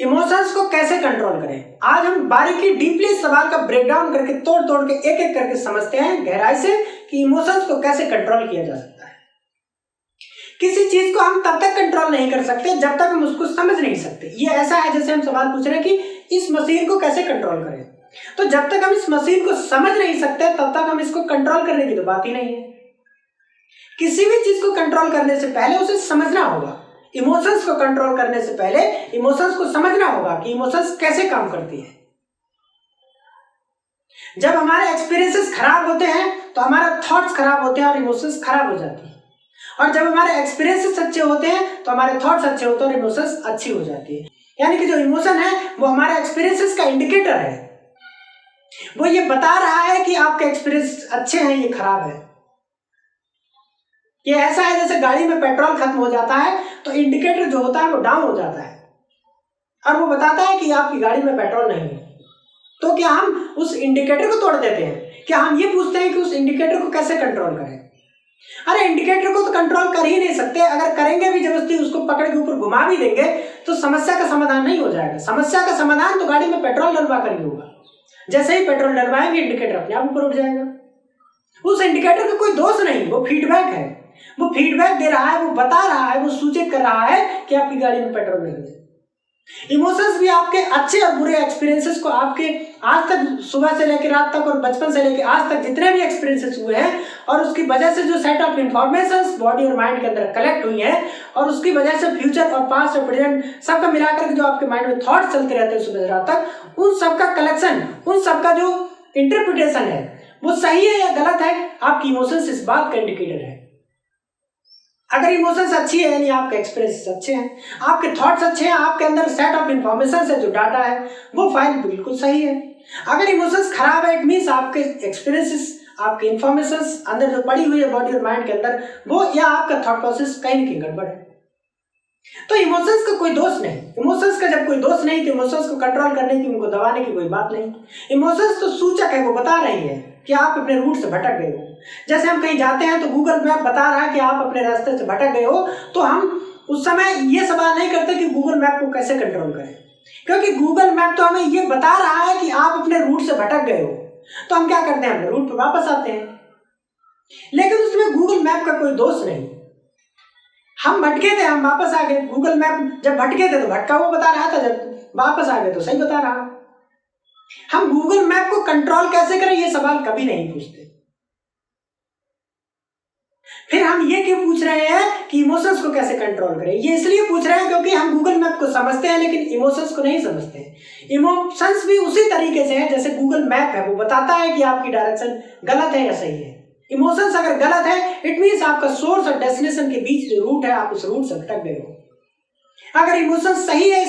Emotions को कैसे control करें? आज हम बारीकी डीपली इस सवाल का ब्रेकडाउन करके तोड़ तोड़ के एक एक करके समझते हैं गहराई से कि इमोशंस को कैसे कंट्रोल किया जा सकता है। किसी चीज को हम तब तक कंट्रोल नहीं कर सकते जब तक हम उसको समझ नहीं सकते। ये ऐसा है जैसे हम सवाल पूछ रहे हैं कि इस मशीन को कैसे कंट्रोल करें। तो जब तक हम इस मशीन को समझ नहीं सकते तब तक हम इसको कंट्रोल करने की तो बात ही नहीं है। किसी भी चीज को कंट्रोल करने से पहले उसे समझना होगा। इमोशंस को कंट्रोल करने से पहले इमोशंस को समझना होगा कि इमोशंस कैसे काम करती है। जब हमारे एक्सपीरियंसेस खराब होते हैं तो हमारे थॉट्स खराब होते हैं और इमोशंस खराब हो जाती है। और जब हमारे एक्सपीरियंसेस अच्छे होते हैं तो हमारे थॉट्स अच्छे होते हैं और इमोशंस अच्छी हो जाती है। यानी कि जो इमोशन है वो हमारे एक्सपीरियंसेस का इंडिकेटर है। वो ये बता रहा है कि आपके एक्सपीरियंस अच्छे हैं, ये खराब है। ये ऐसा है जैसे गाड़ी में पेट्रोल खत्म हो जाता है तो इंडिकेटर जो होता है वो डाउन हो जाता है और वो बताता है कि आपकी गाड़ी में पेट्रोल नहीं है। तो क्या हम उस इंडिकेटर को तोड़ देते हैं? क्या हम ये पूछते हैं कि उस इंडिकेटर को कैसे कंट्रोल करें? अरे इंडिकेटर को तो कंट्रोल कर ही नहीं सकते। अगर करेंगे भी जबरदस्ती उसको पकड़ के ऊपर घुमा भी देंगे तो समस्या का समाधान नहीं हो जाएगा। समस्या का समाधान तो गाड़ी में पेट्रोल डलवा कर ही होगा। जैसे ही पेट्रोल डलवाएंगे इंडिकेटर अपने आप ऊपर उठ जाएगा। उस इंडिकेटर का कोई दोष नहीं, वो फीडबैक है। वो फीडबैक दे रहा है, वो बता रहा है, वो सूचित कर रहा है कि आपकी गाड़ी में पेट्रोल नहीं है। इमोशंस भी आपके अच्छे और बुरे एक्सपीरियंसेस को आपके आज तक सुबह से लेकर रात तक और बचपन से लेकर आज तक जितने भी एक्सपीरियंसेस हुए हैं और उसकी वजह से जो सेट ऑफ इंफॉर्मेशन बॉडी और माइंड के अंदर कलेक्ट हुई है और उसकी वजह से फ्यूचर और पास्ट और प्रेजेंट सबका मिलाकर के जो आपके माइंड में थॉट चलते रहते हैं सुबह से रात तक, उन सबका कलेक्शन, उन सबका जो इंटरप्रिटेशन है वो सही है या गलत है, आपकी इमोशंस इस बात का इंडिकेटर है। अगर इमोशंस अच्छी है यानी आपके एक्सपीरियंस अच्छे हैं, आपके थॉट्स अच्छे हैं, आपके अंदर सेट ऑफ इंफॉर्मेशन से जो डाटा है वो फाइल बिल्कुल सही है। अगर इमोशंस खराब है इट मीन्स आपके एक्सपीरियंसेस, आपके इंफॉर्मेशन अंदर जो पड़ी हुई है बॉडी और माइंड के अंदर वो या आपका थॉट प्रोसेस कहीं ना कहीं गड़बड़ है। तो इमोशंस का कोई दोष नहीं। इमोशंस का जब कोई दोष नहीं तो इमोशंस को कंट्रोल करने की, उनको दबाने की कोई बात नहीं। इमोशंस तो सूचक है, वो बता रही है कि आप अपने रूट से भटक गए हो। जैसे हम कहीं जाते हैं तो गूगल मैप बता रहा है कि आप अपने रास्ते से भटक गए हो, तो हम उस समय ये सवाल नहीं करते कि गूगल मैप को कैसे कंट्रोल करें, क्योंकि गूगल मैप तो हमें ये बता रहा है कि आप अपने रूट से भटक गए हो। तो हम क्या करते हैं, अपने रूट पर वापस आते हैं। लेकिन उसमें गूगल मैप का कोई दोष नहीं। हम भटके थे, हम वापस आ गए। गूगल मैप जब भटके थे तो भटका हुआ बता रहा था, जब वापस आ गए तो सही बता रहा। हम गूगल मैप को कंट्रोल कैसे करें ये सवाल कभी नहीं पूछते। फिर हम ये क्यों पूछ रहे हैं कि इमोशंस को कैसे कंट्रोल करें? ये इसलिए पूछ रहे हैं क्योंकि हम गूगल मैप को समझते हैं लेकिन इमोशंस को नहीं समझते हैं। इमोशंस भी उसी तरीके से है जैसे गूगल मैप है, वो बताता है कि आपकी डायरेक्शन गलत है या सही है। इमोशंस अगर गलत है इट मीन्स आपका सोर्स और डेस्टिनेशन के बीच जो रूट है आप उस रूट से भटक गए हो। अगर इमोशंस सही है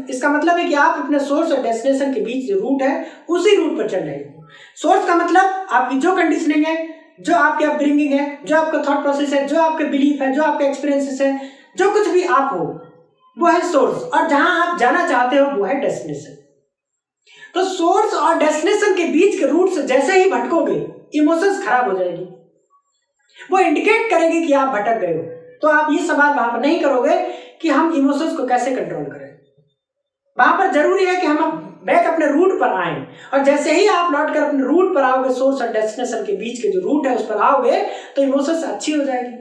इसका मतलब है कि आप अपने सोर्स और डेस्टिनेशन के बीच जो रूट है उसी रूट पर चल रहे हो। सोर्स का मतलब आपकी जो कंडीशनिंग है, जो आपके अपब्रिंगिंग है, जो आपका थॉट प्रोसेस है, जो आपके बिलीफ है, जो आपके एक्सपीरियंसेस है, जो कुछ भी आप हो वो है सोर्स, और जहां आप जाना चाहते हो वो है डेस्टिनेशन। तो सोर्स और डेस्टिनेशन के बीच के रूट से जैसे ही भटकोगे इमोशंस खराब हो जाएगी। वो इंडिकेट करेंगे कि आप भटक गए हो। तो आप ये सवाल वहां पर नहीं करोगे कि हम इमोशंस को कैसे कंट्रोल करें। वहां पर जरूरी है कि हम बैक अपने रूट पर आए, और जैसे ही आप लौट कर अपने रूट पर आओगे, सोर्स और डेस्टिनेशन के बीच के जो रूट है उस पर आओगे तो इमोशंस अच्छी हो जाएगी।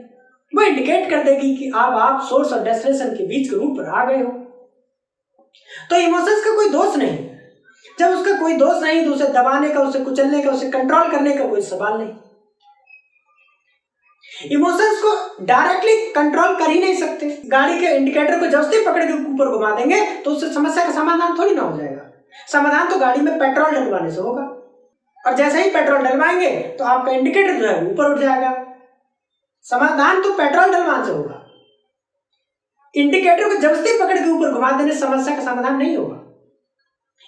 वो इंडिकेट कर देगी कि आप सोर्स और डेस्टिनेशन के बीच के रूट पर आ गए हो। तो इमोशंस का कोई दोष नहीं। जब उसका कोई दोष नहीं तो उसे दबाने का, उसे कुचलने का, उसे कंट्रोल करने का कोई सवाल नहीं। इमोशंस को डायरेक्टली कंट्रोल कर ही नहीं सकते। गाड़ी के इंडिकेटर को जब से पकड़ के ऊपर घुमा देंगे तो उससे समस्या का समाधान थोड़ी ना हो जाएगा। समाधान तो गाड़ी में पेट्रोल डलवाने से होगा, और जैसे ही पेट्रोल डलवाएंगे तो आपका इंडिकेटर जो है ऊपर उठ जाएगा। समाधान तो पेट्रोल डलवाने से होगा। इंडिकेटर को जब से पकड़ के ऊपर घुमा देने से समस्या का समाधान नहीं होगा।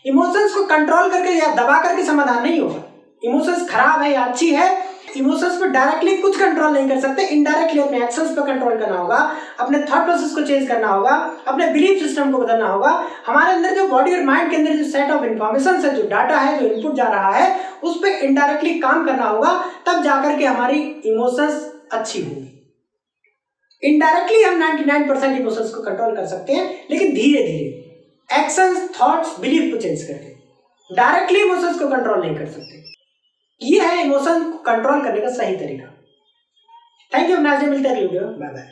इमोशंस को कंट्रोल करके या दबा करके समाधान नहीं होगा। इमोशंस खराब है या अच्छी है, इमोशंस पर डायरेक्टली कुछ कंट्रोल नहीं कर सकते। इनडायरेक्टली अपने एक्शंस पर कंट्रोल करना होगा, अपने थॉट प्रोसेस को चेंज करना होगा, अपने बिलीफ सिस्टम को बदलना होगा। हमारे अंदर जो बॉडी और माइंड के अंदर जो सेट ऑफ इंफॉर्मेशन है, जो डाटा है, जो इनपुट जा रहा है, उस पर इनडायरेक्टली काम करना होगा, तब जाकर के हमारी इमोशंस अच्छी होगी। इनडायरेक्टली हम 99% इमोशंस को कंट्रोल कर सकते हैं, लेकिन धीरे धीरे। एक्शंस, थॉट्स, बिलीफ को चेंज करके। डायरेक्टली इमोशंस को कंट्रोल नहीं कर सकते। ये है इमोशन को कंट्रोल करने का सही तरीका। थैंक यू, मिलते हैं अगले वीडियो। Bye bye.